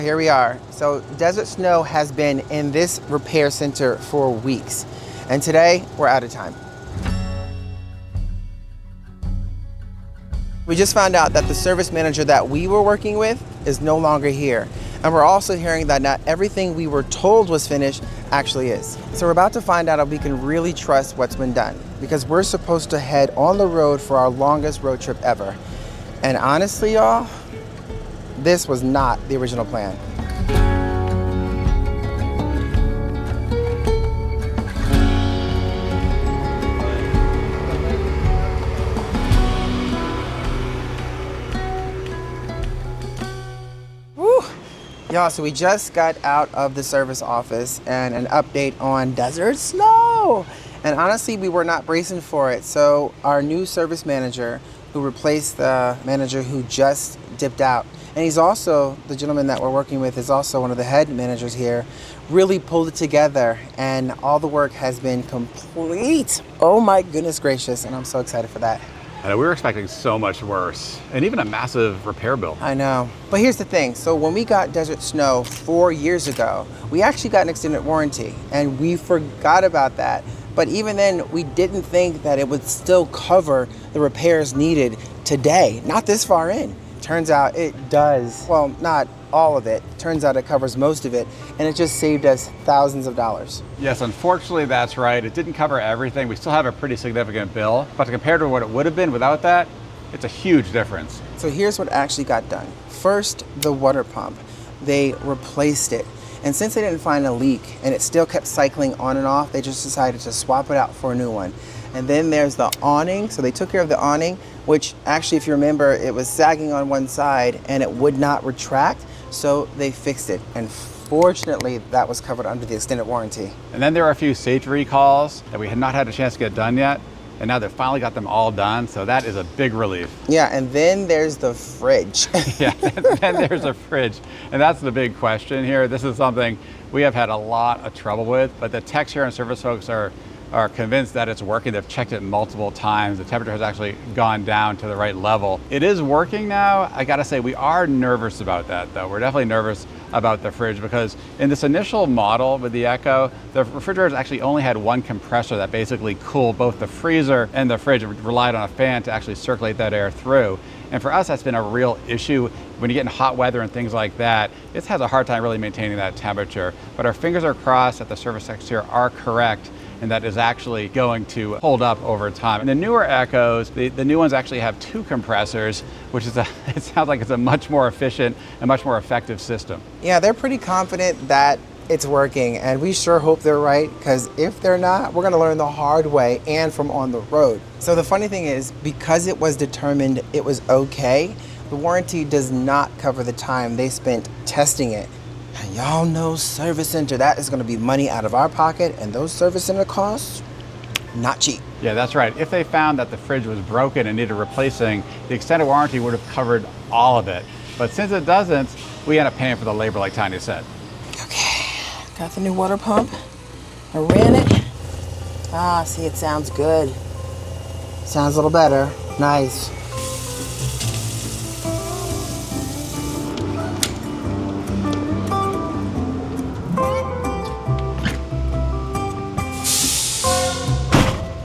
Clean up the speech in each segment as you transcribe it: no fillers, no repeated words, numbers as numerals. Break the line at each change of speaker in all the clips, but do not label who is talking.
Here we are. So Desert Snow has been in this repair center for weeks. And today we're out of time. We just found out that the service manager that we were working with is no longer here. And we're also hearing that not everything we were told was finished actually is. So we're about to find out if we can really trust what's been done, because we're supposed to head on the road for our longest road trip ever. And honestly, y'all, this was not the original plan. Woo! Y'all, so we just got out of the service office and an update on Desert Snow. And honestly, we were not bracing for it. So our new service manager, who replaced the manager who just dipped out, and he's also, the gentleman that we're working with is also one of the head managers here, really pulled it together, and all the work has been complete. Oh my goodness gracious, and I'm so excited for that.
I know, we were expecting so much worse, and even a massive repair bill.
I know, but here's the thing. So when we got Desert Snow 4 years ago, we actually got an extended warranty, and we forgot about that. But even then, we didn't think that it would still cover the repairs needed today, not this far in. Turns out it does. Well, not all of it. Turns out it covers most of it, and it just saved us thousands of dollars.
Yes, unfortunately, that's right. It didn't cover everything. We still have a pretty significant bill, but compared to what it would have been without that, it's a huge difference.
So here's what actually got done. First, the water pump. They replaced it. And since they didn't find a leak and it still kept cycling on and off, they just decided to swap it out for a new one. And then there's the awning. So they took care of the awning, which actually, if you remember, it was sagging on one side and it would not retract. So they fixed it. And fortunately, that was covered under the extended warranty.
And then there are a few safety recalls that we had not had a chance to get done yet. And now they've finally got them all done. So that is a big relief.
Yeah, and then there's the fridge.
Yeah, then there's a fridge. And that's the big question here. This is something we have had a lot of trouble with, but the techs here and service folks are convinced that it's working. They've checked it multiple times. The temperature has actually gone down to the right level. It is working now. I gotta say, we are nervous about that though. We're definitely nervous about the fridge because in this initial model with the Echo, the refrigerators actually only had one compressor that basically cooled both the freezer and the fridge. It relied on a fan to actually circulate that air through. And for us, that's been a real issue. When you get in hot weather and things like that, it has a hard time really maintaining that temperature. But our fingers are crossed that the service techs here are correct and that is actually going to hold up over time. And the newer Echoes, the new ones actually have two compressors, which is it sounds like it's a much more efficient and much more effective system.
Yeah, they're pretty confident that it's working, and we sure hope they're right, because if they're not, we're gonna learn the hard way and from on the road. So the funny thing is, because it was determined it was okay, the warranty does not cover the time they spent testing it. And y'all know service center, that is gonna be money out of our pocket, and those service center costs, not cheap.
Yeah, that's right. If they found that the fridge was broken and needed replacing, the extended warranty would have covered all of it. But since it doesn't, we end up paying for the labor like Tanya said.
Okay, got the new water pump. I ran it. Ah, see, it sounds good. Sounds a little better. Nice.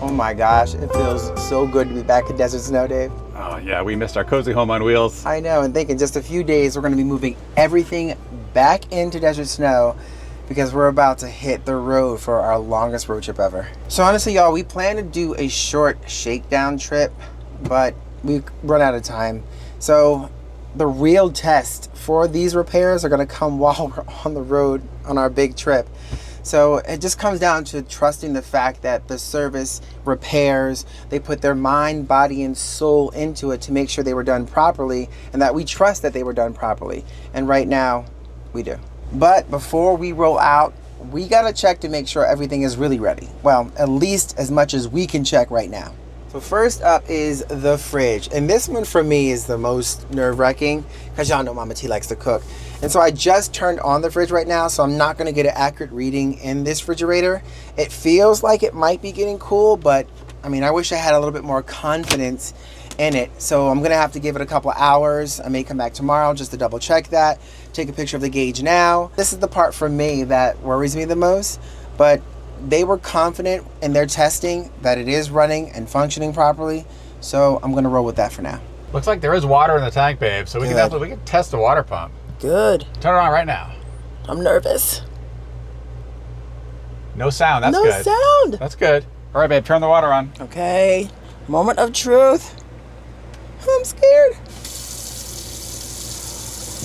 Oh my gosh, it feels so good to be back in Desert Snow, Dave.
Oh yeah, we missed our cozy home on wheels.
I know, and think in just a few days we're going to be moving everything back into Desert Snow because we're about to hit the road for our longest road trip ever. So honestly, y'all, we plan to do a short shakedown trip, but we've run out of time. So the real test for these repairs are going to come while we're on the road on our big trip. So it just comes down to trusting the fact that the service repairs, they put their mind, body, and soul into it to make sure they were done properly, and that we trust that they were done properly. And right now, we do. But before we roll out, we gotta check to make sure everything is really ready. Well, at least as much as we can check right now. So first up is the fridge. And this one for me is the most nerve-wracking because y'all know Mama T likes to cook. And so I just turned on the fridge right now, so I'm not gonna get an accurate reading in this refrigerator. It feels like it might be getting cool, but I mean, I wish I had a little bit more confidence in it. So I'm gonna have to give it a couple hours. I may come back tomorrow just to double check that. Take a picture of the gauge now. This is the part for me that worries me the most, but they were confident in their testing that it is running and functioning properly. So I'm gonna roll with that for now.
Looks like there is water in the tank, babe. So we can test the water pump.
Good.
Turn it on right now.
I'm nervous.
No sound. That's good.
No sound.
That's good. All right, babe. Turn the water on.
Okay. Moment of truth. I'm scared.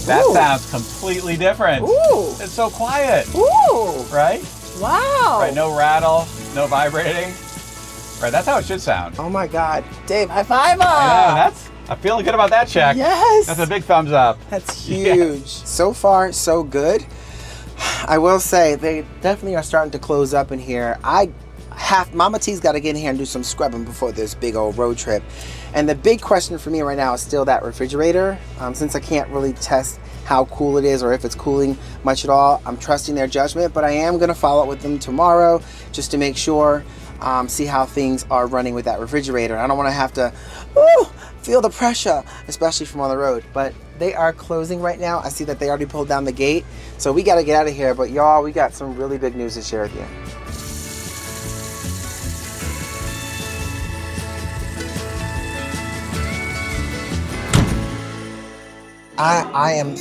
That
Ooh.
sounds completely different.
Ooh.
It's so quiet.
Ooh.
Right?
Wow.
Right. No rattle. No vibrating. Right. That's how it should sound.
Oh my God. Dave, high five.
I know. I'm feeling good about that check.
Yes.
That's a big thumbs up.
That's huge. Yes. So far, so good. I will say they definitely are starting to close up in here. Mama T's got to get in here and do some scrubbing before this big old road trip. And the big question for me right now is still that refrigerator. Since I can't really test how cool it is or if it's cooling much at all, I'm trusting their judgment, but I am going to follow up with them tomorrow just to make sure, see how things are running with that refrigerator. I don't want to have to feel the pressure, especially from on the road. But they are closing right now. I see that they already pulled down the gate. So we got to get out of here. But y'all, we got some really big news to share with you. I am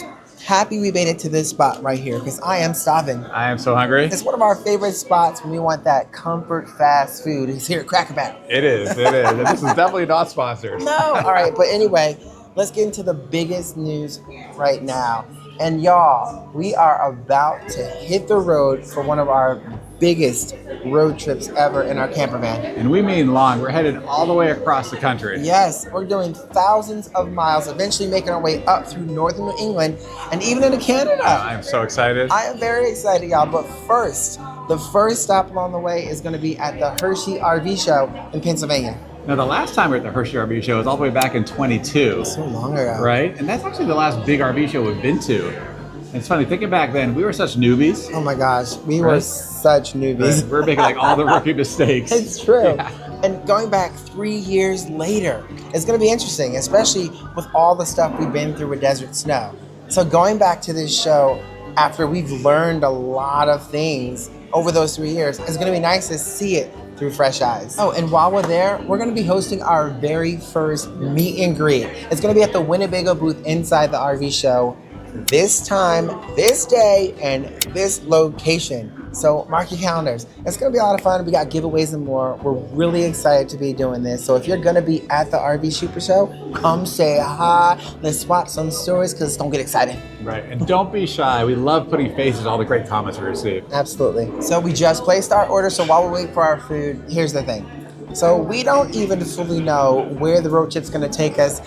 happy we made it to this spot right here because I am starving.
I am so hungry.
It's one of our favorite spots when we want that comfort fast food. It's here at Cracker Barrel.
It is. And this is definitely not sponsored.
No. All right. But anyway, let's get into the biggest news right now. And y'all, we are about to hit the road for one of our biggest road trips ever in our camper van.
And we mean long. We're headed all the way across the country.
Yes, we're doing thousands of miles, eventually making our way up through northern New England and even into Canada.
I am so excited.
I am very excited, y'all. But first, the first stop along the way is going to be at the Hershey RV Show in Pennsylvania.
Now, the last time we were at the Hershey RV Show was all the way back in 22.
So long ago.
Right? And that's actually the last big RV show we've been to. And it's funny, thinking back then, we were such newbies.
Oh my gosh, we were such newbies.
We're making like all the rookie mistakes.
It's true.
Yeah.
And going back 3 years later, it's going to be interesting, especially with all the stuff we've been through with Desert Snow. So going back to this show after we've learned a lot of things over those 3 years, it's going to be nice to see it through fresh eyes. Oh, and while we're there, we're going to be hosting our very first meet and greet. It's going to be at the Winnebago booth inside the RV show. This time, this day, and this location. So mark your calendars. It's going to be a lot of fun. We got giveaways and more. We're really excited to be doing this. So if you're going to be at the RV Super Show, come say hi. Let's swap some stories because don't get excited.
Right. And don't be shy. We love putting faces to all the great comments we receive.
Absolutely. So we just placed our order. So while we wait for our food, here's the thing. So we don't even fully know where the road trip's going to take us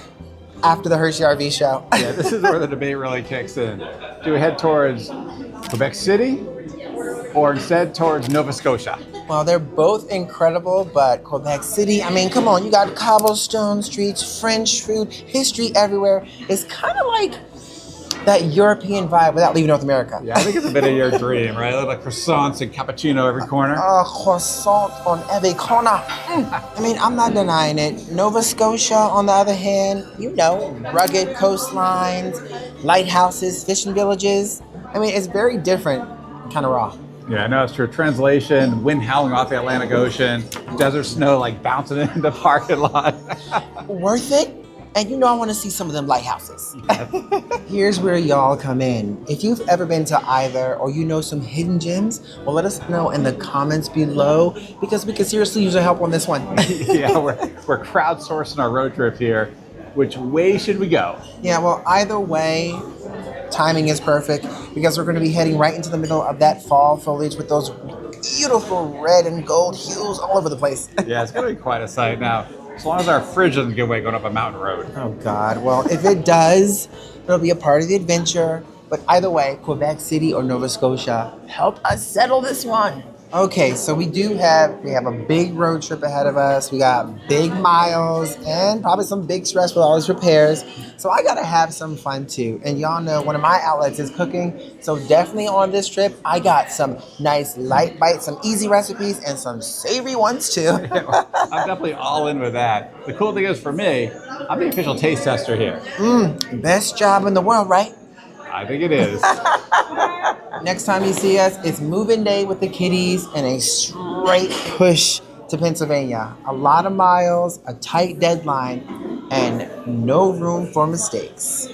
after the Hershey RV Show.
Yeah, this is where the debate really kicks in. Do we head towards Quebec City or instead towards Nova Scotia?
Well, they're both incredible, but Quebec City, I mean, come on, you got cobblestone streets, French food, history everywhere. It's kind of like that European vibe without leaving North America.
Yeah, I think it's a bit of your dream, right? Like croissants and cappuccino every corner.
Croissant on every corner. I mean, I'm not denying it. Nova Scotia, on the other hand, you know, rugged coastlines, lighthouses, fishing villages. I mean, it's very different, kind of raw.
Yeah, no, it's true. Translation, wind howling off the Atlantic Ocean, desert snow like bouncing in the parking lot.
Worth it? And you know I want to see some of them lighthouses. Here's where y'all come in. If you've ever been to either or you know some hidden gems, well, let us know in the comments below because we could seriously use your help on this one.
Yeah, we're crowdsourcing our road trip here. Which way should we go?
Yeah, well, either way, timing is perfect because we're going to be heading right into the middle of that fall foliage with those beautiful red and gold hues all over the place.
Yeah, it's going to be quite a sight now. As long as our fridge doesn't give way going up a mountain road.
Oh, God. Well, if it does, it'll be a part of the adventure. But either way, Quebec City or Nova Scotia, help us settle this one. Okay, so we have a big road trip ahead of us. We got big miles and probably some big stress with all these repairs. So I gotta have some fun too. And y'all know one of my outlets is cooking. So definitely on this trip, I got some nice light bites, some easy recipes, and some savory ones too.
I'm definitely all in with that. The cool thing is for me, I'm the official taste tester here.
Best job in the world, right?
I think it is.
Next time you see us, it's moving day with the kiddies and a straight push to Pennsylvania. A lot of miles, a tight deadline, and no room for mistakes.